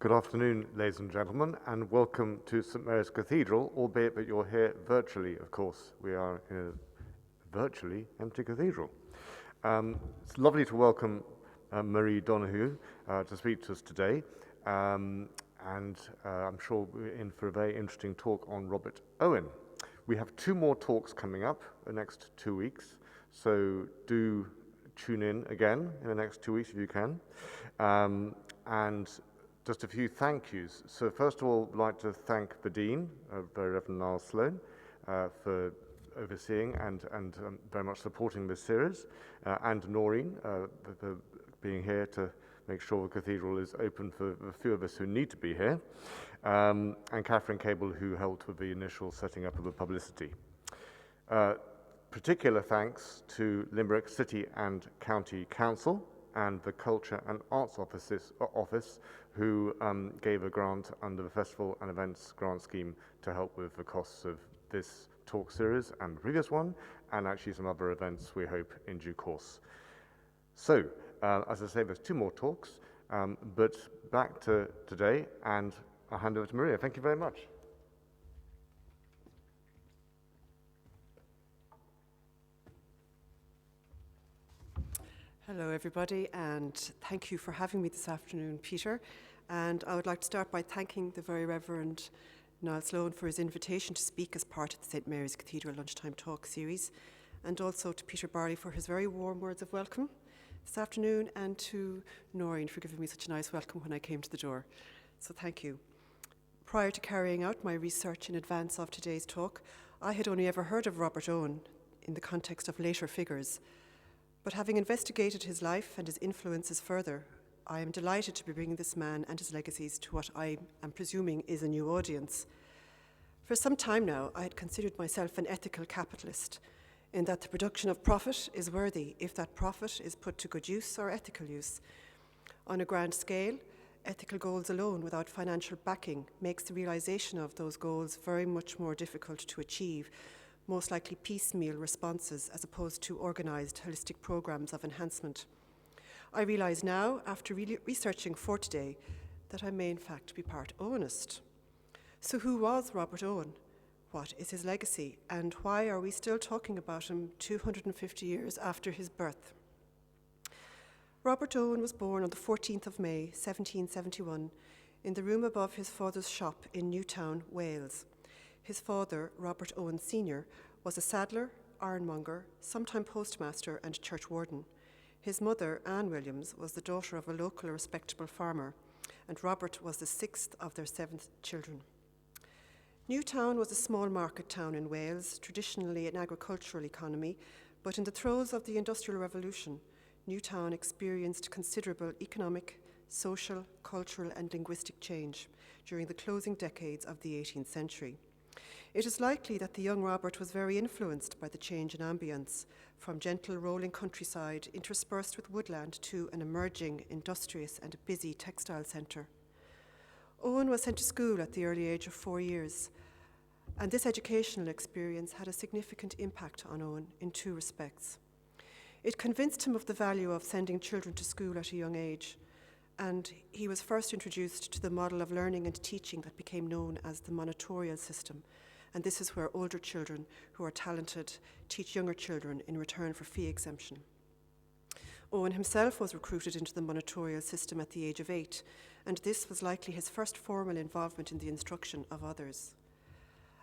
Good afternoon, ladies and gentlemen, and welcome to St Mary's Cathedral, albeit that you're here virtually, of course. We are in a virtually empty cathedral. It's lovely to welcome Marie Donoghue to speak to us today, and I'm sure we're in for a very interesting talk on Robert Owen. We have two more talks coming up the next 2 weeks, so do tune in again in the next 2 weeks if you can. And just a few thank yous. So first of all, I'd like to thank the Dean, Very Reverend Niall Sloan, for overseeing and very much supporting this series, and Noreen for being here to make sure the cathedral is open for the few of us who need to be here, and Catherine Cable, who helped with the initial setting up of the publicity. Particular thanks to Limerick City and County Council and the Culture and Arts Office, who gave a grant under the Festival and Events Grant Scheme to help with the costs of this talk series and the previous one, and actually some other events we hope in due course. So, as I say, there's two more talks, but back to today, and I'll hand over to Maria. Thank you very much. Hello everybody, and thank you for having me this afternoon, Peter. And I would like to start by thanking the Very Reverend Niall Sloan for his invitation to speak as part of the St Mary's Cathedral Lunchtime Talk series, and also to Peter Barley for his very warm words of welcome this afternoon, and to Noreen for giving me such a nice welcome when I came to the door. So thank you. Prior to carrying out my research in advance of today's talk, I had only ever heard of Robert Owen in the context of later figures. But having investigated his life and his influences further, I am delighted to be bringing this man and his legacies to what I am presuming is a new audience. For some time now, I had considered myself an ethical capitalist, in that the production of profit is worthy if that profit is put to good use or ethical use. On a grand scale, ethical goals alone without financial backing makes the realization of those goals very much more difficult to achieve, most likely piecemeal responses as opposed to organised holistic programmes of enhancement. I realise now, after researching for today, that I may in fact be part Owenist. So who was Robert Owen? What is his legacy? And why are we still talking about him 250 years after his birth? Robert Owen was born on the 14th of May, 1771, in the room above his father's shop in Newtown, Wales. His father, Robert Owen Sr., was a saddler, ironmonger, sometime postmaster and churchwarden. His mother, Anne Williams, was the daughter of a local respectable farmer, and Robert was the sixth of their 7 children. Newtown was a small market town in Wales, traditionally an agricultural economy, but in the throes of the Industrial Revolution, Newtown experienced considerable economic, social, cultural and linguistic change during the closing decades of the 18th century. It is likely that the young Robert was very influenced by the change in ambience, from gentle rolling countryside interspersed with woodland to an emerging, industrious and busy textile centre. Owen was sent to school at the early age of 4 years, and this educational experience had a significant impact on Owen in 2 respects. It convinced him of the value of sending children to school at a young age, and he was first introduced to the model of learning and teaching that became known as the monitorial system, and this is where older children who are talented teach younger children in return for fee exemption. Owen himself was recruited into the monitorial system at the age of 8, and this was likely his first formal involvement in the instruction of others.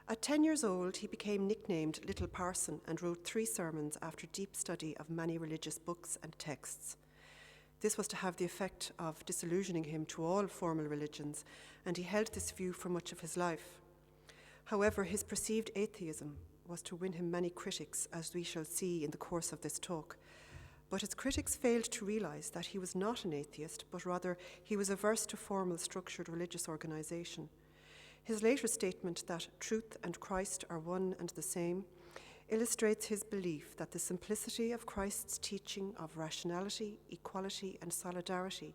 At 10 years old, he became nicknamed Little Parson and wrote 3 sermons after deep study of many religious books and texts. This was to have the effect of disillusioning him to all formal religions, and he held this view for much of his life. However, his perceived atheism was to win him many critics, as we shall see in the course of this talk. But his critics failed to realise that he was not an atheist, but rather he was averse to formal, structured religious organisation. His later statement that truth and Christ are one and the same illustrates his belief that the simplicity of Christ's teaching of rationality, equality and solidarity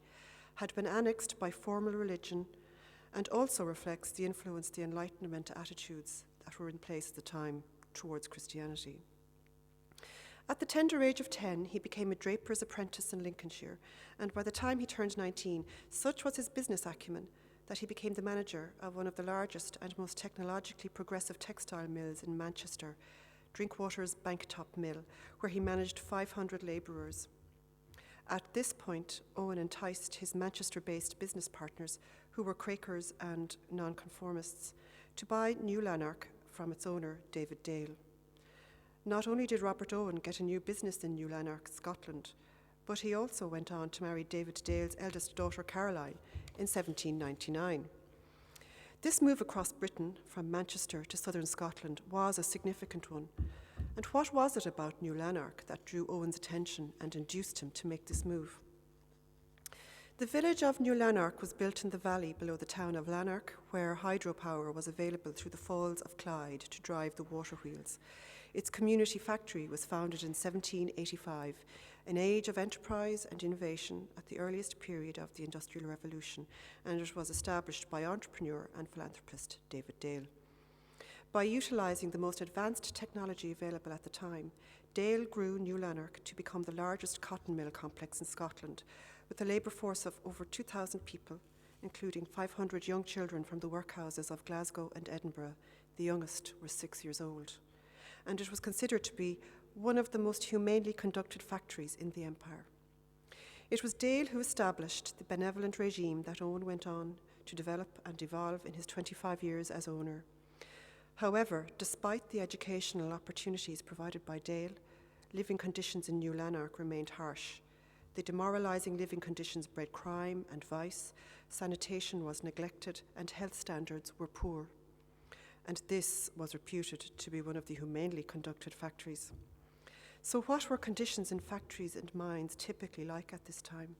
had been annexed by formal religion, and also reflects the influence the Enlightenment attitudes that were in place at the time towards Christianity. At the tender age of 10, he became a draper's apprentice in Lincolnshire, and by the time he turned 19, such was his business acumen that he became the manager of one of the largest and most technologically progressive textile mills in Manchester, Drinkwater's Banktop Mill, where he managed 500 labourers. At this point, Owen enticed his Manchester-based business partners, who were Quakers and nonconformists, to buy New Lanark from its owner, David Dale. Not only did Robert Owen get a new business in New Lanark, Scotland, but he also went on to marry David Dale's eldest daughter, Caroline, in 1799. This move across Britain from Manchester to southern Scotland was a significant one. And what was it about New Lanark that drew Owen's attention and induced him to make this move? The village of New Lanark was built in the valley below the town of Lanark, where hydropower was available through the Falls of Clyde to drive the water wheels. Its community factory was founded in 1785, an age of enterprise and innovation at the earliest period of the Industrial Revolution, and it was established by entrepreneur and philanthropist David Dale. By utilising the most advanced technology available at the time, Dale grew New Lanark to become the largest cotton mill complex in Scotland, with a labour force of over 2,000 people, including 500 young children from the workhouses of Glasgow and Edinburgh. The youngest were 6 years old. And it was considered to be one of the most humanely conducted factories in the empire. It was Dale who established the benevolent regime that Owen went on to develop and evolve in his 25 years as owner. However, despite the educational opportunities provided by Dale, living conditions in New Lanark remained harsh. The demoralising living conditions bred crime and vice, sanitation was neglected, and health standards were poor. And this was reputed to be one of the humanely conducted factories. So what were conditions in factories and mines typically like at this time?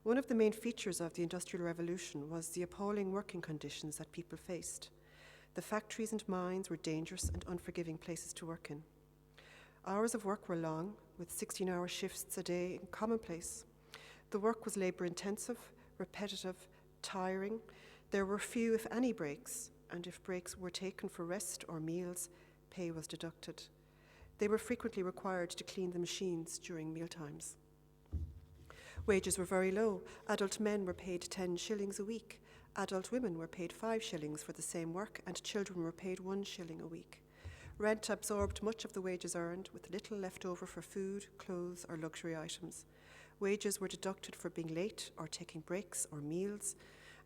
One of the main features of the Industrial Revolution was the appalling working conditions that people faced. The factories and mines were dangerous and unforgiving places to work in. Hours of work were long, with 16-hour shifts a day commonplace. The work was labour-intensive, repetitive, tiring. There were few, if any, breaks, and if breaks were taken for rest or meals, pay was deducted. They were frequently required to clean the machines during mealtimes. Wages were very low. Adult men were paid 10 shillings a week. Adult women were paid 5 shillings for the same work, and children were paid 1 shilling a week. Rent absorbed much of the wages earned, with little left over for food, clothes, or luxury items. Wages were deducted for being late or taking breaks or meals,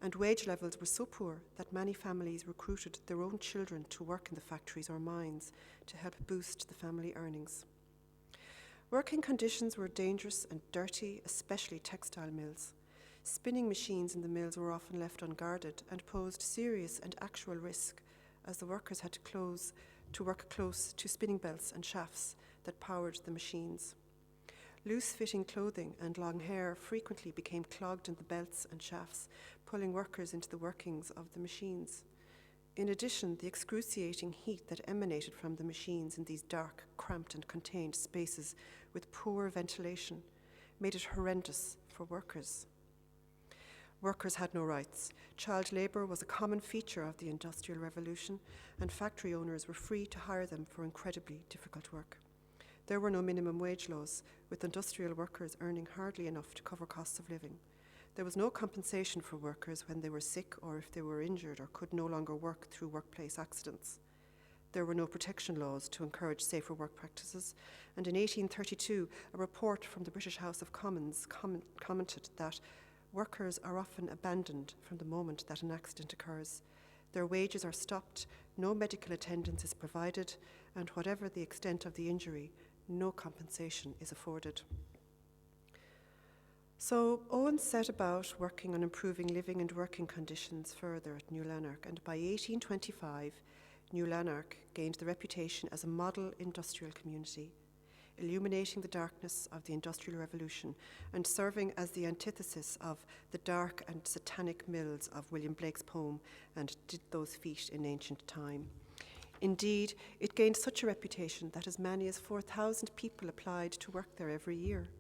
and wage levels were so poor that many families recruited their own children to work in the factories or mines to help boost the family earnings. Working conditions were dangerous and dirty, especially textile mills. Spinning machines in the mills were often left unguarded and posed serious and actual risk, as the workers had to work close to spinning belts and shafts that powered the machines. Loose-fitting clothing and long hair frequently became clogged in the belts and shafts, pulling workers into the workings of the machines. In addition, the excruciating heat that emanated from the machines in these dark, cramped and contained spaces with poor ventilation made it horrendous for workers. Workers had no rights. Child labour was a common feature of the Industrial Revolution, and factory owners were free to hire them for incredibly difficult work. There were no minimum wage laws, with industrial workers earning hardly enough to cover costs of living. There was no compensation for workers when they were sick or if they were injured or could no longer work through workplace accidents. There were no protection laws to encourage safer work practices, and in 1832, a report from the British House of Commons commented that workers are often abandoned from the moment that an accident occurs. Their wages are stopped, no medical attendance is provided, and whatever the extent of the injury, no compensation is afforded. So Owen set about working on improving living and working conditions further at New Lanark, and by 1825, New Lanark gained the reputation as a model industrial community, illuminating the darkness of the Industrial Revolution and serving as the antithesis of the dark and satanic mills of William Blake's poem, "And did those feet in ancient time." Indeed, it gained such a reputation that as many as 4,000 people applied to work there every year.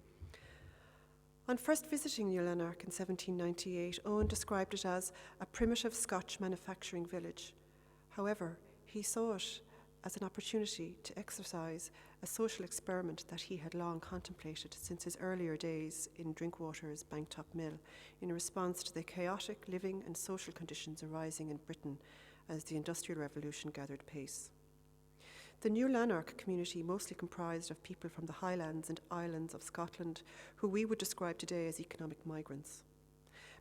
On first visiting New Lanark in 1798, Owen described it as a primitive Scotch manufacturing village. However, he saw it as an opportunity to exercise a social experiment that he had long contemplated since his earlier days in Drinkwater's Banktop Mill, in response to the chaotic living and social conditions arising in Britain as the Industrial Revolution gathered pace. The New Lanark community mostly comprised of people from the Highlands and Islands of Scotland, who we would describe today as economic migrants.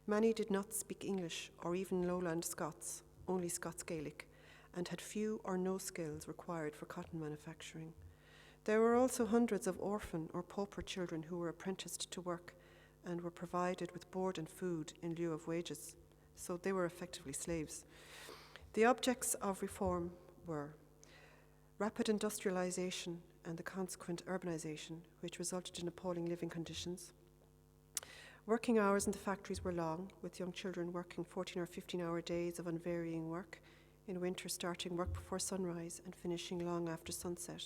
Many did not speak English or even Lowland Scots, only Scots Gaelic, and had few or no skills required for cotton manufacturing. There were also hundreds of orphan or pauper children who were apprenticed to work and were provided with board and food in lieu of wages, so they were effectively slaves. The objects of reform were rapid industrialisation and the consequent urbanisation, which resulted in appalling living conditions. Working hours in the factories were long, with young children working 14 or 15-hour days of unvarying work, in winter starting work before sunrise and finishing long after sunset.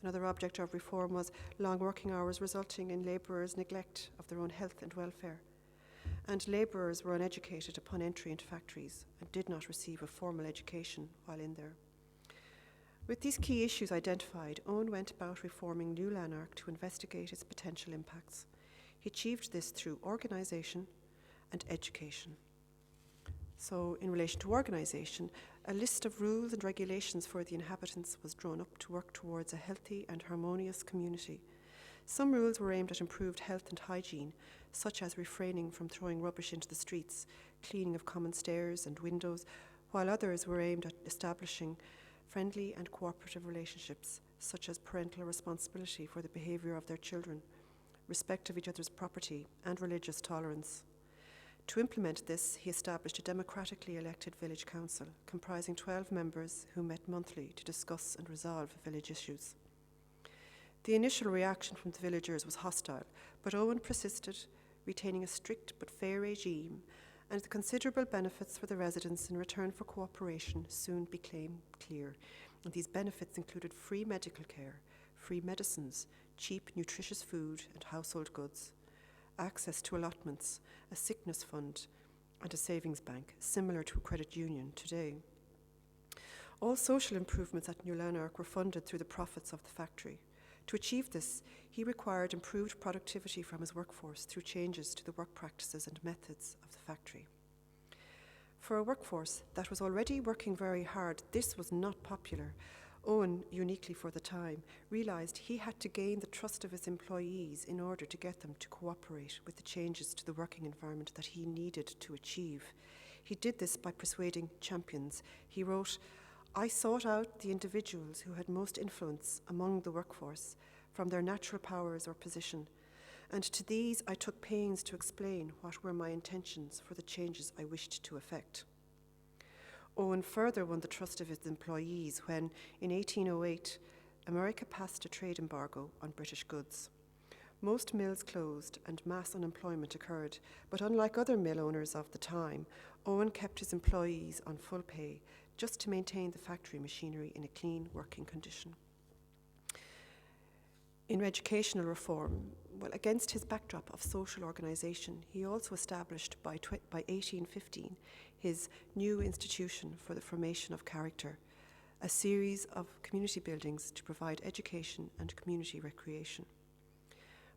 Another object of reform was long working hours resulting in labourers' neglect of their own health and welfare. And labourers were uneducated upon entry into factories and did not receive a formal education while in there. With these key issues identified, Owen went about reforming New Lanark to investigate its potential impacts. He achieved this through organisation and education. So, in relation to organisation, a list of rules and regulations for the inhabitants was drawn up to work towards a healthy and harmonious community. Some rules were aimed at improved health and hygiene, such as refraining from throwing rubbish into the streets, cleaning of common stairs and windows, while others were aimed at establishing friendly and cooperative relationships, such as parental responsibility for the behaviour of their children, respect of each other's property, and religious tolerance. To implement this, he established a democratically elected village council comprising 12 members who met monthly to discuss and resolve village issues. The initial reaction from the villagers was hostile, but Owen persisted, retaining a strict but fair regime, and the considerable benefits for the residents in return for cooperation soon became clear. And these benefits included free medical care, free medicines, cheap nutritious food and household goods, access to allotments, a sickness fund, and a savings bank, similar to a credit union today. All social improvements at New Lanark were funded through the profits of the factory. To achieve this, he required improved productivity from his workforce through changes to the work practices and methods of the factory. For a workforce that was already working very hard, this was not popular. Owen, uniquely for the time, realised he had to gain the trust of his employees in order to get them to cooperate with the changes to the working environment that he needed to achieve. He did this by persuading champions. He wrote, "I sought out the individuals who had most influence among the workforce from their natural powers or position, and to these I took pains to explain what were my intentions for the changes I wished to effect." Owen further won the trust of his employees when, in 1808, America passed a trade embargo on British goods. Most mills closed and mass unemployment occurred, but unlike other mill owners of the time, Owen kept his employees on full pay just to maintain the factory machinery in a clean working condition. In educational reform, against his backdrop of social organisation, he also established by 1815 his new institution for the formation of character, a series of community buildings to provide education and community recreation.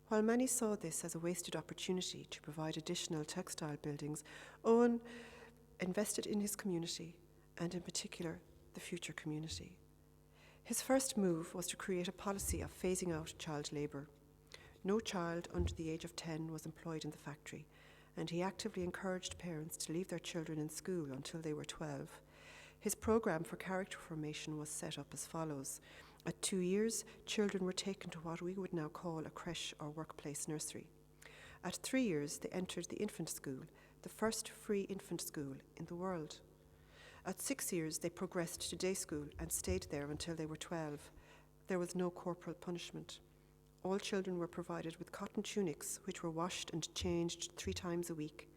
While many saw this as a wasted opportunity to provide additional textile buildings, Owen invested in his community, and in particular, the future community. His first move was to create a policy of phasing out child labour. No child under the age of 10 was employed in the factory, and he actively encouraged parents to leave their children in school until they were 12. His programme for character formation was set up as follows. At 2 years, children were taken to what we would now call a creche or workplace nursery. At 3 years, they entered the infant school, the first free infant school in the world. At 6 years, they progressed to day school and stayed there until they were 12. There was no corporal punishment. All children were provided with cotton tunics, which were washed and changed 3 times a week.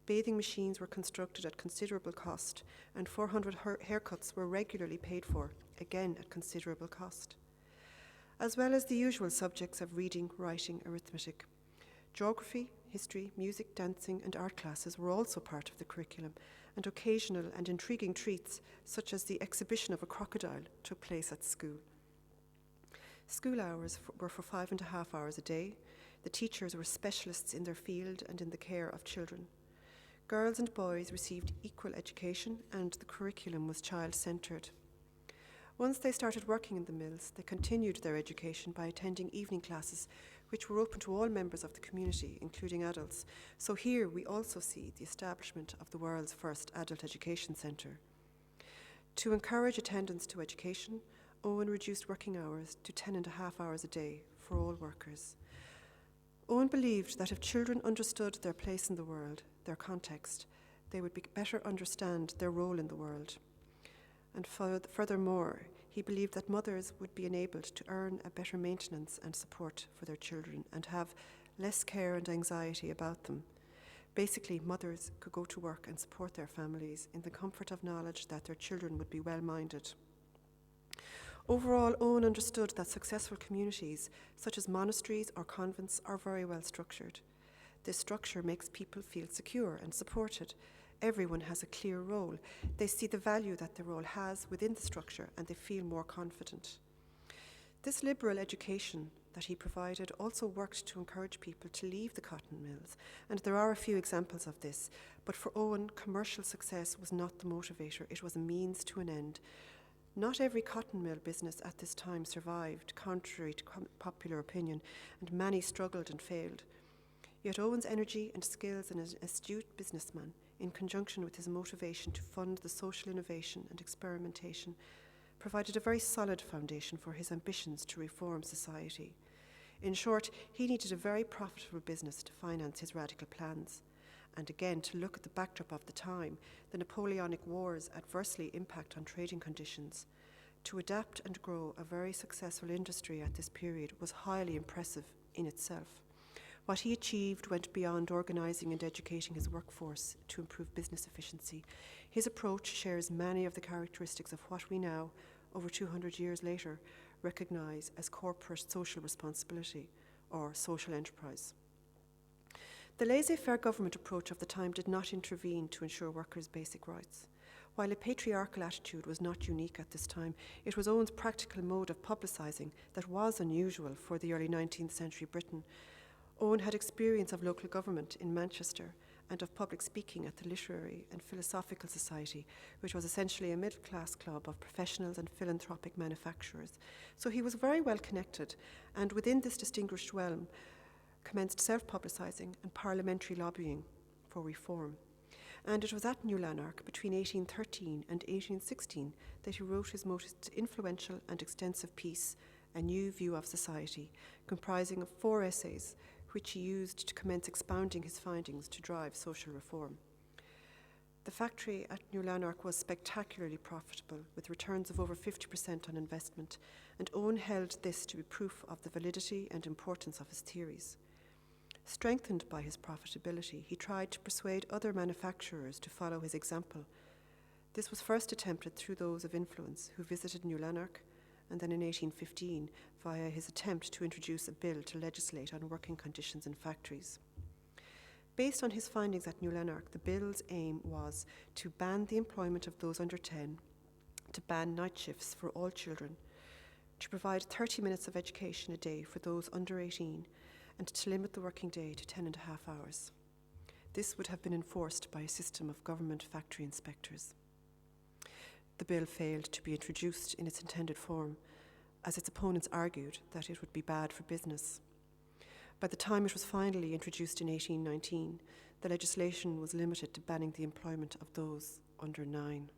Bathing machines were constructed at considerable cost, and 400 haircuts were regularly paid for, again at considerable cost, as well as the usual subjects of reading, writing, arithmetic. Geography, history, music, dancing and art classes were also part of the curriculum, and occasional and intriguing treats, such as the exhibition of a crocodile, took place at school. School hours were for 5.5 hours a day. The teachers were specialists in their field and in the care of children. Girls and boys received equal education, and the curriculum was child-centred. Once they started working in the mills, they continued their education by attending evening classes, which were open to all members of the community, including adults. So here we also see the establishment of the world's first adult education centre. To encourage attendance to education, Owen reduced working hours to 10.5 hours a day for all workers. Owen believed that if children understood their place in the world, their context, they would better understand their role in the world. And furthermore, he believed that mothers would be enabled to earn a better maintenance and support for their children and have less care and anxiety about them. Basically, mothers could go to work and support their families in the comfort of knowledge that their children would be well-minded. Overall, Owen understood that successful communities, such as monasteries or convents, are very well structured. This structure makes people feel secure and supported. Everyone has a clear role. They see the value that their role has within the structure, and they feel more confident. This liberal education that he provided also worked to encourage people to leave the cotton mills, and there are a few examples of this, but for Owen, commercial success was not the motivator, it was a means to an end. Not every cotton mill business at this time survived, contrary to popular opinion, and many struggled and failed. Yet Owen's energy and skills as an astute businessman, in conjunction with his motivation to fund the social innovation and experimentation, provided a very solid foundation for his ambitions to reform society. In short, he needed a very profitable business to finance his radical plans. And again, to look at the backdrop of the time, the Napoleonic Wars adversely impact on trading conditions. To adapt and grow a very successful industry at this period was highly impressive in itself. What he achieved went beyond organising and educating his workforce to improve business efficiency. His approach shares many of the characteristics of what we now, over 200 years later, recognise as corporate social responsibility or social enterprise. The laissez-faire government approach of the time did not intervene to ensure workers' basic rights. While a patriarchal attitude was not unique at this time, it was Owen's practical mode of publicising that was unusual for the early 19th century Britain. Owen had experience of local government in Manchester and of public speaking at the Literary and Philosophical Society, which was essentially a middle-class club of professionals and philanthropic manufacturers. So he was very well connected, and within this distinguished realm, commenced self-publicising and parliamentary lobbying for reform. And it was at New Lanark between 1813 and 1816 that he wrote his most influential and extensive piece, A New View of Society, comprising of 4 essays, which he used to commence expounding his findings to drive social reform. The factory at New Lanark was spectacularly profitable, with returns of over 50% on investment, and Owen held this to be proof of the validity and importance of his theories. Strengthened by his profitability, he tried to persuade other manufacturers to follow his example. This was first attempted through those of influence who visited New Lanark, and then in 1815 via his attempt to introduce a bill to legislate on working conditions in factories. Based on his findings at New Lanark, the bill's aim was to ban the employment of those under 10, to ban night shifts for all children, to provide 30 minutes of education a day for those under 18, and to limit the working day to 10.5 hours. This would have been enforced by a system of government factory inspectors. The bill failed to be introduced in its intended form, as its opponents argued that it would be bad for business. By the time it was finally introduced in 1819, the legislation was limited to banning the employment of those under 9.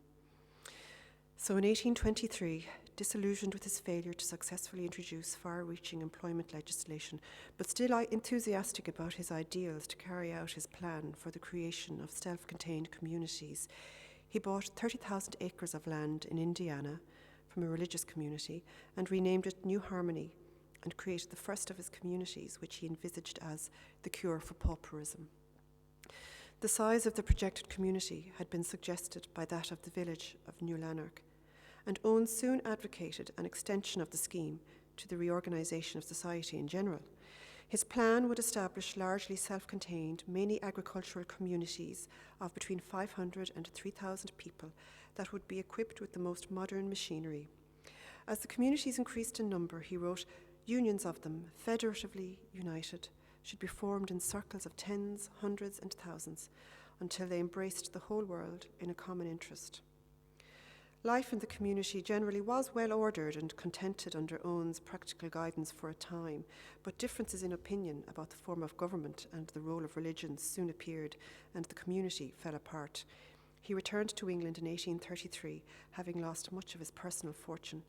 So in 1823, disillusioned with his failure to successfully introduce far-reaching employment legislation, but still enthusiastic about his ideals to carry out his plan for the creation of self-contained communities, he bought 30,000 acres of land in Indiana from a religious community and renamed it New Harmony, and created the first of his communities, which he envisaged as the cure for pauperism. The size of the projected community had been suggested by that of the village of New Lanark, and Owen soon advocated an extension of the scheme to the reorganisation of society in general. His plan would establish largely self-contained, mainly agricultural communities of between 500 and 3,000 people that would be equipped with the most modern machinery. As the communities increased in number, he wrote, unions of them, federatively united, should be formed in circles of tens, hundreds and thousands, until they embraced the whole world in a common interest. Life in the community generally was well ordered and contented under Owen's practical guidance for a time, but differences in opinion about the form of government and the role of religion soon appeared, and the community fell apart. He returned to England in 1833, having lost much of his personal fortune,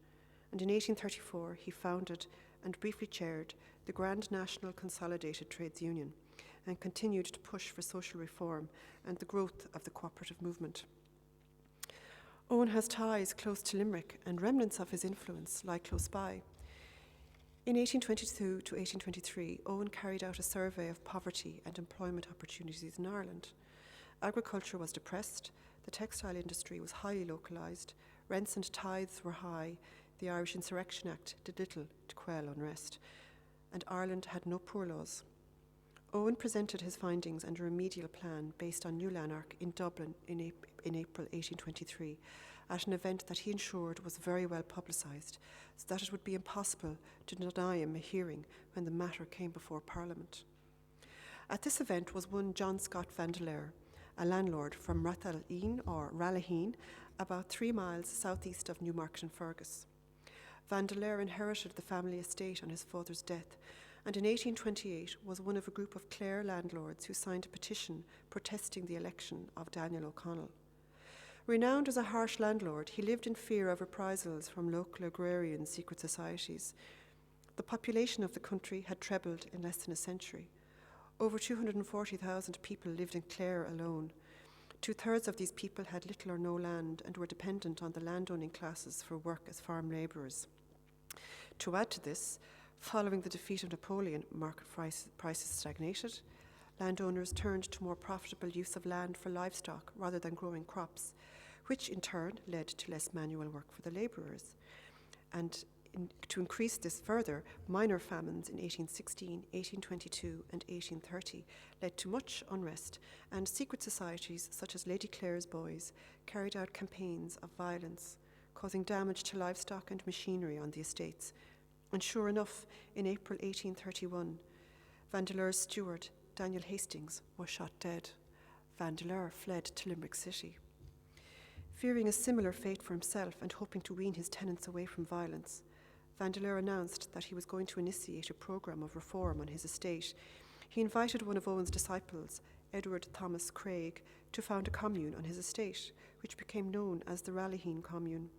and in 1834 he founded and briefly chaired the Grand National Consolidated Trades Union, and continued to push for social reform and the growth of the cooperative movement. Owen has ties close to Limerick, and remnants of his influence lie close by. In 1822 to 1823, Owen carried out a survey of poverty and employment opportunities in Ireland. Agriculture was depressed, the textile industry was highly localised, rents and tithes were high, the Irish Insurrection Act did little to quell unrest, and Ireland had no poor laws. Owen presented his findings and a remedial plan based on New Lanark in Dublin in April 1823 at an event that he ensured was very well publicised, so that it would be impossible to deny him a hearing when the matter came before Parliament. At this event was one John Scott Vandeleur, a landlord from Rathaleen or Rallaheen, about 3 miles southeast of Newmarket and Fergus. Vandeleur inherited the family estate on his father's death, and in 1828 was one of a group of Clare landlords who signed a petition protesting the election of Daniel O'Connell. Renowned as a harsh landlord, he lived in fear of reprisals from local agrarian secret societies. The population of the country had trebled in less than a century. Over 240,000 people lived in Clare alone. 2/3 of these people had little or no land and were dependent on the landowning classes for work as farm labourers. To add to this, following the defeat of Napoleon, market prices stagnated. Landowners turned to more profitable use of land for livestock rather than growing crops, which in turn led to less manual work for the labourers. And to increase this further, minor famines in 1816, 1822 and 1830 led to much unrest, and secret societies such as Lady Clare's Boys carried out campaigns of violence, causing damage to livestock and machinery on the estates. And sure enough, in April 1831, Vandeleur's steward, Daniel Hastings, was shot dead. Vandeleur fled to Limerick City. Fearing a similar fate for himself and hoping to wean his tenants away from violence, Vandeleur announced that he was going to initiate a programme of reform on his estate. He invited one of Owen's disciples, Edward Thomas Craig, to found a commune on his estate, which became known as the Rallaheen Commune.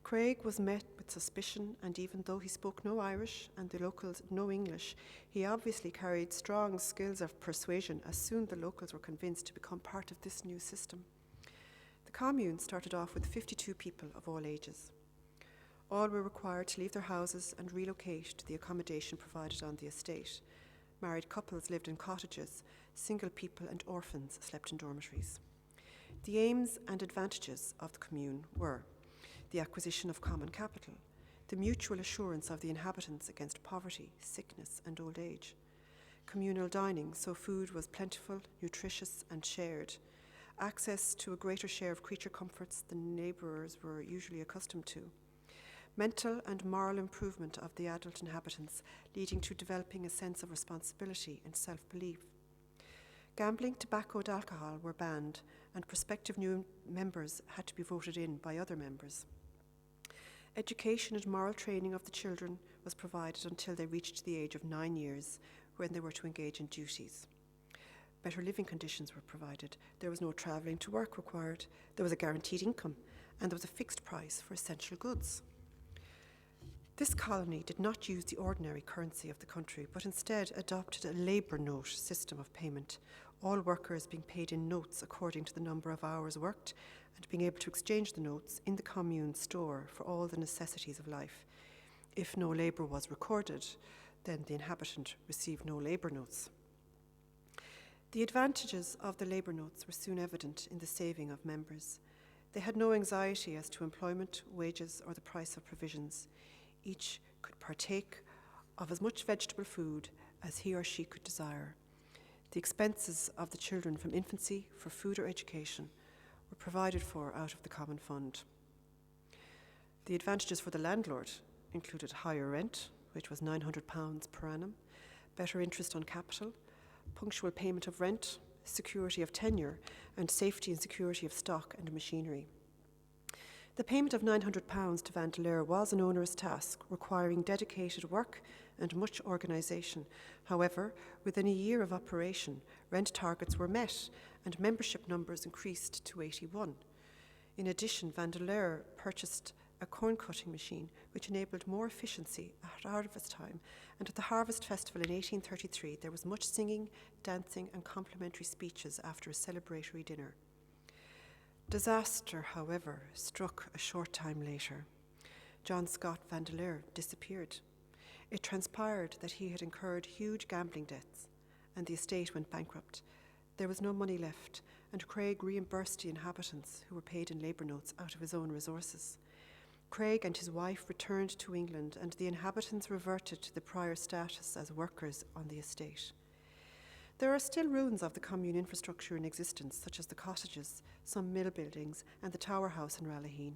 Craig was met with suspicion, and even though he spoke no Irish and the locals no English, he obviously carried strong skills of persuasion, as soon the locals were convinced to become part of this new system. The commune started off with 52 people of all ages. All were required to leave their houses and relocate to the accommodation provided on the estate. Married couples lived in cottages, single people and orphans slept in dormitories. The aims and advantages of the commune were the acquisition of common capital, the mutual assurance of the inhabitants against poverty, sickness and old age, communal dining, so food was plentiful, nutritious and shared, access to a greater share of creature comforts than labourers were usually accustomed to, mental and moral improvement of the adult inhabitants, leading to developing a sense of responsibility and self-belief. Gambling, tobacco and alcohol were banned, and prospective new members had to be voted in by other members. Education and moral training of the children was provided until they reached the age of 9 years, when they were to engage in duties. Better living conditions were provided. There was no travelling to work required. There was a guaranteed income, and there was a fixed price for essential goods. This colony did not use the ordinary currency of the country, but instead adopted a labour note system of payment, all workers being paid in notes according to the number of hours worked, and being able to exchange the notes in the commune store for all the necessities of life. If no labour was recorded, then the inhabitant received no labour notes. The advantages of the labour notes were soon evident in the saving of members. They had no anxiety as to employment, wages, or the price of provisions. Each could partake of as much vegetable food as he or she could desire. The expenses of the children from infancy for food or education were provided for out of the common fund. The advantages for the landlord included higher rent, which was £900 per annum, better interest on capital, punctual payment of rent, security of tenure, and safety and security of stock and machinery. The payment of £900 to Vandeleur was an onerous task, requiring dedicated work and much organisation. However, within a year of operation, rent targets were met and membership numbers increased to 81. In addition, Vandeleur purchased a corn-cutting machine which enabled more efficiency at harvest time, and at the Harvest Festival in 1833 there was much singing, dancing and complimentary speeches after a celebratory dinner. Disaster, however, struck a short time later. John Scott Vandeleur disappeared. It transpired that he had incurred huge gambling debts, and the estate went bankrupt. There was no money left, and Craig reimbursed the inhabitants, who were paid in labour notes, out of his own resources. Craig and his wife returned to England, and the inhabitants reverted to the prior status as workers on the estate. There are still ruins of the commune infrastructure in existence, such as the cottages, some mill buildings, and the Tower House in Ralaheen.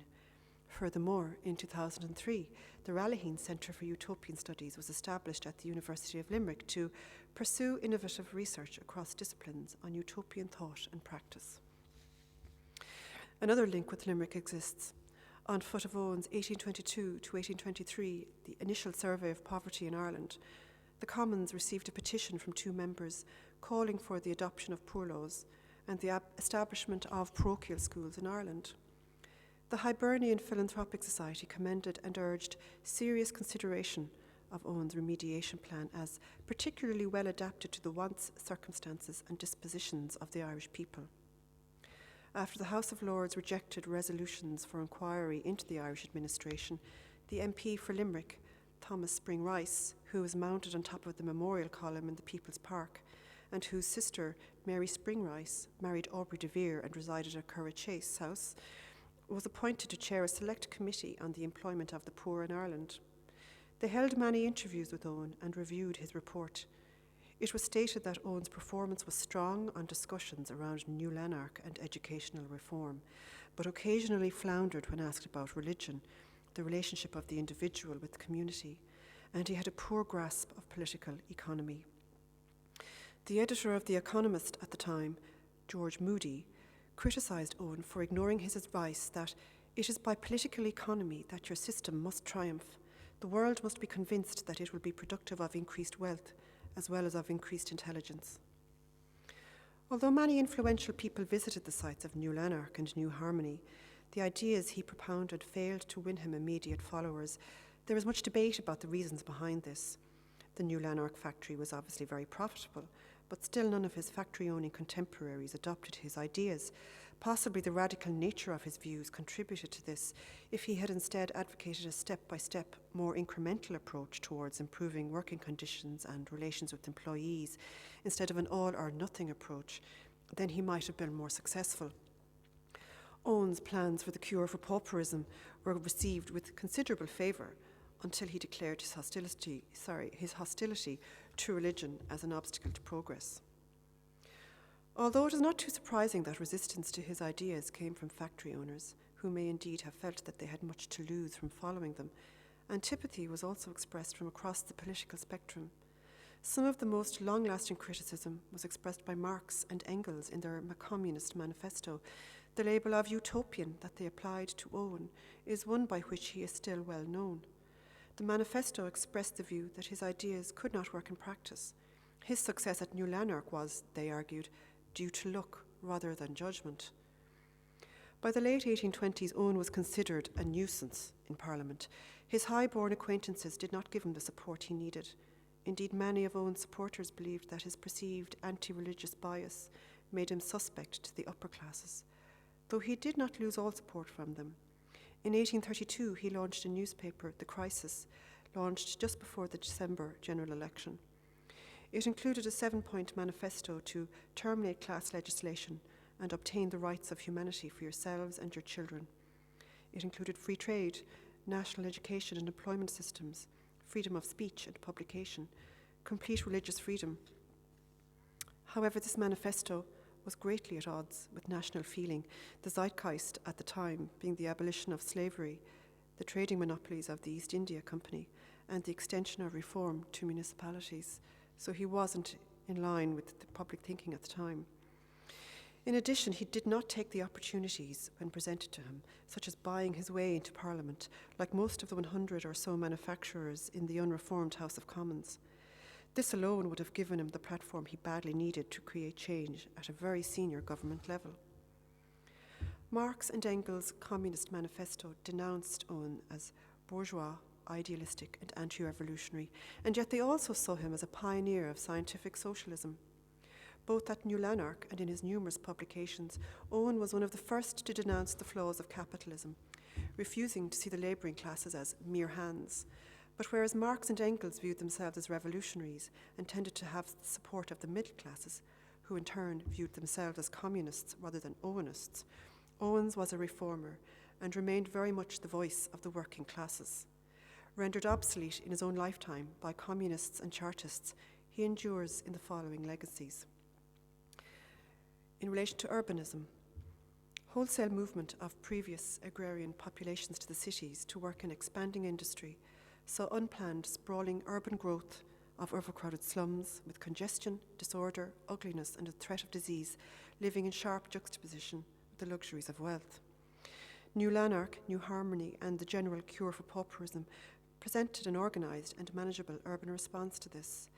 Furthermore, in 2003, the Ralaheen Centre for Utopian Studies was established at the University of Limerick to pursue innovative research across disciplines on utopian thought and practice. Another link with Limerick exists. On foot of Owen's 1822 to 1823, the initial survey of poverty in Ireland, the Commons received a petition from two members calling for the adoption of poor laws and the establishment of parochial schools in Ireland. The Hibernian Philanthropic Society commended and urged serious consideration of Owen's remediation plan as particularly well adapted to the wants, circumstances and dispositions of the Irish people. After the House of Lords rejected resolutions for inquiry into the Irish administration, the MP for Limerick, Thomas Spring Rice, who was mounted on top of the memorial column in the People's Park, and whose sister, Mary Spring Rice, married Aubrey de Vere and resided at Curragh Chase House, was appointed to chair a select committee on the employment of the poor in Ireland. They held many interviews with Owen and reviewed his report. It was stated that Owen's performance was strong on discussions around New Lanark and educational reform, but occasionally floundered when asked about religion, the relationship of the individual with the community, and he had a poor grasp of political economy. The editor of The Economist at the time, George Moody, criticised Owen for ignoring his advice that it is by political economy that your system must triumph. The world must be convinced that it will be productive of increased wealth as well as of increased intelligence. Although many influential people visited the sites of New Lanark and New Harmony, the ideas he propounded failed to win him immediate followers. There was much debate about the reasons behind this. The New Lanark factory was obviously very profitable, but still none of his factory-owning contemporaries adopted his ideas. Possibly the radical nature of his views contributed to this, if he had instead advocated a step-by-step, more incremental approach towards improving working conditions and relations with employees, instead of an all-or-nothing approach, then he might have been more successful. Owen's plans for the cure for pauperism were received with considerable favour until he declared his hostility to religion as an obstacle to progress. Although it is not too surprising that resistance to his ideas came from factory owners, who may indeed have felt that they had much to lose from following them, antipathy was also expressed from across the political spectrum. Some of the most long-lasting criticism was expressed by Marx and Engels in their Communist Manifesto. The label of utopian that they applied to Owen is one by which he is still well known. The manifesto expressed the view that his ideas could not work in practice. His success at New Lanark was, they argued, due to luck rather than judgment. By the late 1820s, Owen was considered a nuisance in Parliament. His high-born acquaintances did not give him the support he needed. Indeed, many of Owen's supporters believed that his perceived anti-religious bias made him suspect to the upper classes, though he did not lose all support from them. In 1832, he launched a newspaper, The Crisis, launched just before the December general election. It included a 7-point manifesto to terminate class legislation and obtain the rights of humanity for yourselves and your children. It included free trade, national education and employment systems, freedom of speech and publication, complete religious freedom. However, this manifesto was greatly at odds with national feeling, the zeitgeist at the time being the abolition of slavery, the trading monopolies of the East India Company, and the extension of reform to municipalities. So he wasn't in line with the public thinking at the time. In addition, he did not take the opportunities when presented to him, such as buying his way into Parliament, like most of the 100 or so manufacturers in the unreformed House of Commons. This alone would have given him the platform he badly needed to create change at a very senior government level. Marx and Engels' Communist Manifesto denounced Owen as bourgeois, idealistic and anti-revolutionary, and yet they also saw him as a pioneer of scientific socialism. Both at New Lanark and in his numerous publications, Owen was one of the first to denounce the flaws of capitalism, refusing to see the labouring classes as mere hands. But whereas Marx and Engels viewed themselves as revolutionaries and tended to have the support of the middle classes, who in turn viewed themselves as communists rather than Owenists, Owens was a reformer and remained very much the voice of the working classes. Rendered obsolete in his own lifetime by communists and Chartists, he endures in the following legacies. In relation to urbanism, wholesale movement of previous agrarian populations to the cities to work in expanding industry saw unplanned, sprawling urban growth of overcrowded slums with congestion, disorder, ugliness and the threat of disease living in sharp juxtaposition with the luxuries of wealth. New Lanark, New Harmony and the General Cure for Pauperism presented an organised and manageable urban response to this.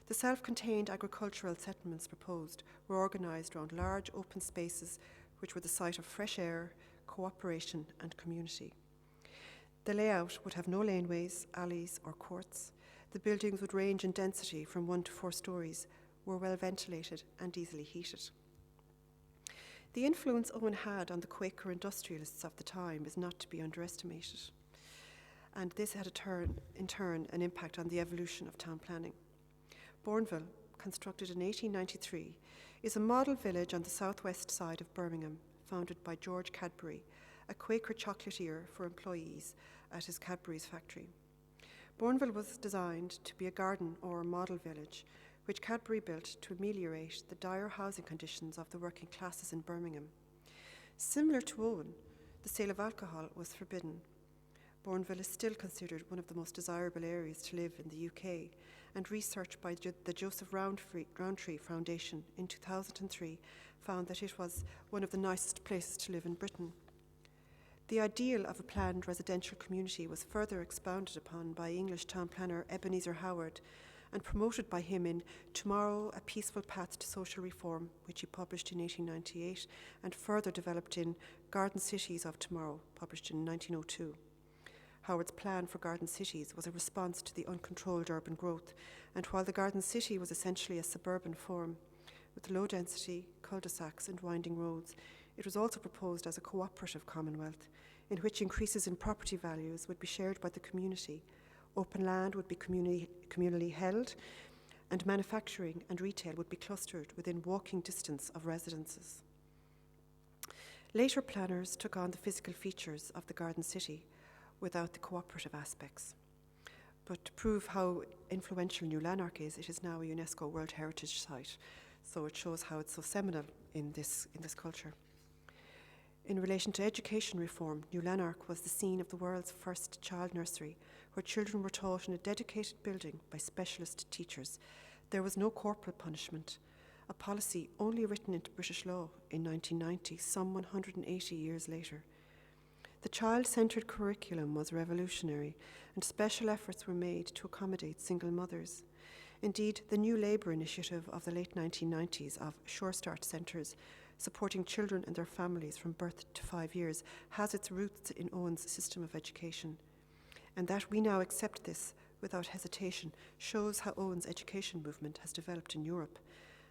The self-contained agricultural settlements proposed were organised around large open spaces which were the site of fresh air, cooperation and community. The layout would have no laneways, alleys or courts. The buildings would range in density from 1 to 4 stories, were well ventilated and easily heated. The influence Owen had on the Quaker industrialists of the time is not to be underestimated, and this had in turn an impact on the evolution of town planning. Bourneville, constructed in 1893, is a model village on the southwest side of Birmingham, founded by George Cadbury, a Quaker chocolatier for employees at his Cadbury's factory. Bourneville was designed to be a garden or model village, which Cadbury built to ameliorate the dire housing conditions of the working classes in Birmingham. Similar to Owen, the sale of alcohol was forbidden. Bourneville is still considered one of the most desirable areas to live in the UK, and research by the Joseph Rowntree Foundation in 2003 found that it was one of the nicest places to live in Britain. The ideal of a planned residential community was further expounded upon by English town planner Ebenezer Howard and promoted by him in Tomorrow, A Peaceful Path to Social Reform, which he published in 1898, and further developed in Garden Cities of Tomorrow, published in 1902. Howard's plan for garden cities was a response to the uncontrolled urban growth, and while the garden city was essentially a suburban form, with low density, cul-de-sacs and winding roads, it was also proposed as a cooperative commonwealth, in which increases in property values would be shared by the community, open land would be communally held, and manufacturing and retail would be clustered within walking distance of residences. Later planners took on the physical features of the garden city without the cooperative aspects. But to prove how influential New Lanark is, it is now a UNESCO World Heritage Site, so it shows how it's so seminal in this culture. In relation to education reform, New Lanark was the scene of the world's first child nursery, where children were taught in a dedicated building by specialist teachers. There was no corporal punishment, a policy only written into British law in 1990, some 180 years later. The child-centred curriculum was revolutionary, and special efforts were made to accommodate single mothers. Indeed, the New Labour initiative of the late 1990s of Sure Start centres supporting children and their families from birth to 5 years has its roots in Owen's system of education. And that we now accept this without hesitation shows how Owen's education movement has developed in Europe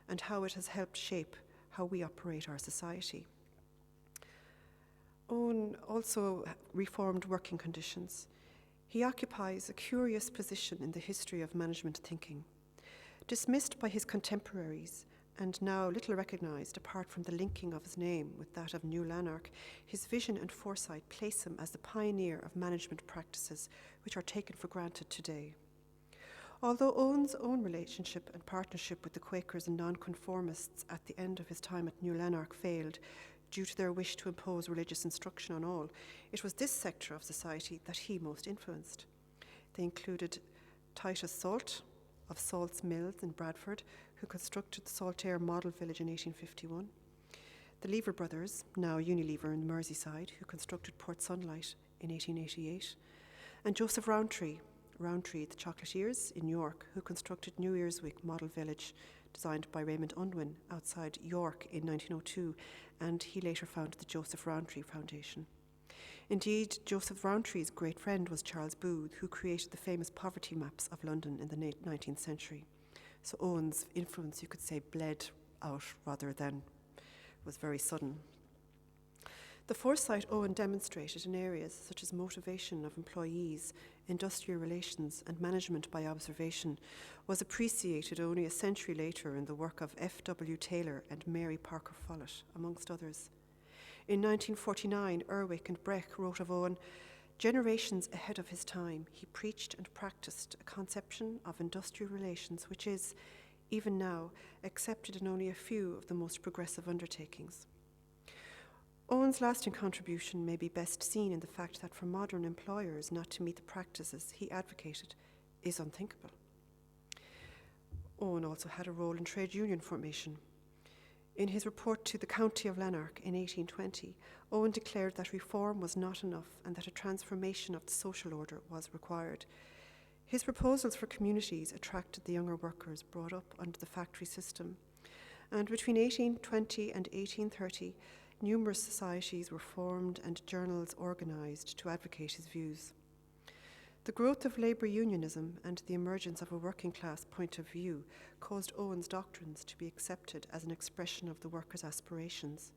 and how it has helped shape how we operate our society. Owen also reformed working conditions. He occupies a curious position in the history of management thinking. Dismissed by his contemporaries, and now little recognised apart from the linking of his name with that of New Lanark, his vision and foresight place him as the pioneer of management practices which are taken for granted today. Although Owen's own relationship and partnership with the Quakers and nonconformists at the end of his time at New Lanark failed due to their wish to impose religious instruction on all, it was this sector of society that he most influenced. They included Titus Salt of Salt's Mills in Bradford, who constructed the Saltaire model village in 1851, the Lever brothers, now Unilever in Merseyside, who constructed Port Sunlight in 1888, and Joseph Rowntree, the chocolatiers in York, who constructed New Earswick model village designed by Raymond Unwin outside York in 1902, and he later founded the Joseph Rowntree Foundation. Indeed, Joseph Rowntree's great friend was Charles Booth, who created the famous poverty maps of London in the 19th century. So Owen's influence, you could say, bled out rather than was very sudden. The foresight Owen demonstrated in areas such as motivation of employees, industrial relations, and management by observation was appreciated only a century later in the work of F.W. Taylor and Mary Parker Follett, amongst others. In 1949, Erwick and Breck wrote of Owen, generations ahead of his time, he preached and practiced a conception of industrial relations which is, even now, accepted in only a few of the most progressive undertakings. Owen's lasting contribution may be best seen in the fact that for modern employers not to meet the practices he advocated is unthinkable. Owen also had a role in trade union formation. In his report to the County of Lanark in 1820, Owen declared that reform was not enough and that a transformation of the social order was required. His proposals for communities attracted the younger workers brought up under the factory system, and between 1820 and 1830, numerous societies were formed and journals organised to advocate his views. The growth of labour unionism and the emergence of a working class point of view caused Owen's doctrines to be accepted as an expression of the workers' aspirations.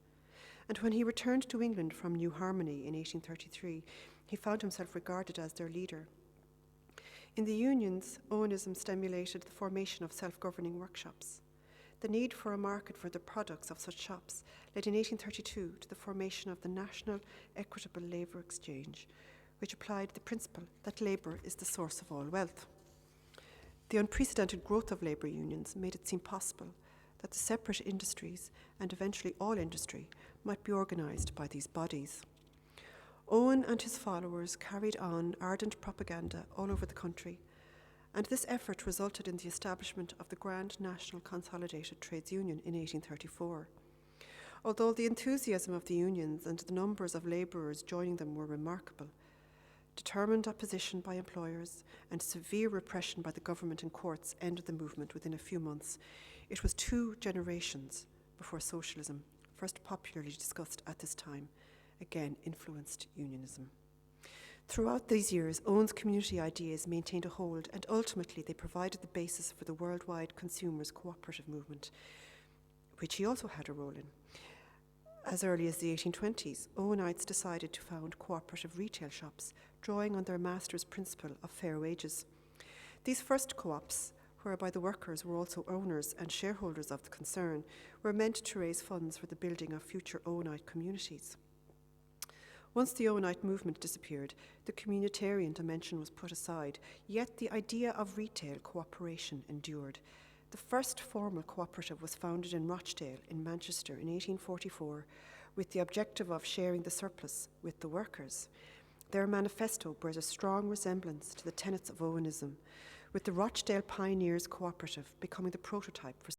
And when he returned to England from New Harmony in 1833, he found himself regarded as their leader. In the unions, Owenism stimulated the formation of self-governing workshops. The need for a market for the products of such shops led in 1832 to the formation of the National Equitable Labour Exchange, which applied the principle that labour is the source of all wealth. The unprecedented growth of labour unions made it seem possible that the separate industries, and eventually all industry, might be organised by these bodies. Owen and his followers carried on ardent propaganda all over the country, and this effort resulted in the establishment of the Grand National Consolidated Trades Union in 1834. Although the enthusiasm of the unions and the numbers of labourers joining them were remarkable, determined opposition by employers and severe repression by the government and courts ended the movement within a few months. It was 2 generations before socialism, first popularly discussed at this time, again influenced unionism. Throughout these years, Owen's community ideas maintained a hold, and ultimately they provided the basis for the worldwide consumers' cooperative movement, which he also had a role in. As early as the 1820s, Owenites decided to found cooperative retail shops, drawing on their master's principle of fair wages. These first co-ops, whereby the workers were also owners and shareholders of the concern, were meant to raise funds for the building of future Owenite communities. Once the Owenite movement disappeared, the communitarian dimension was put aside, yet the idea of retail cooperation endured. The first formal cooperative was founded in Rochdale in Manchester in 1844 with the objective of sharing the surplus with the workers. Their manifesto bears a strong resemblance to the tenets of Owenism, with the Rochdale Pioneers Cooperative becoming the prototype for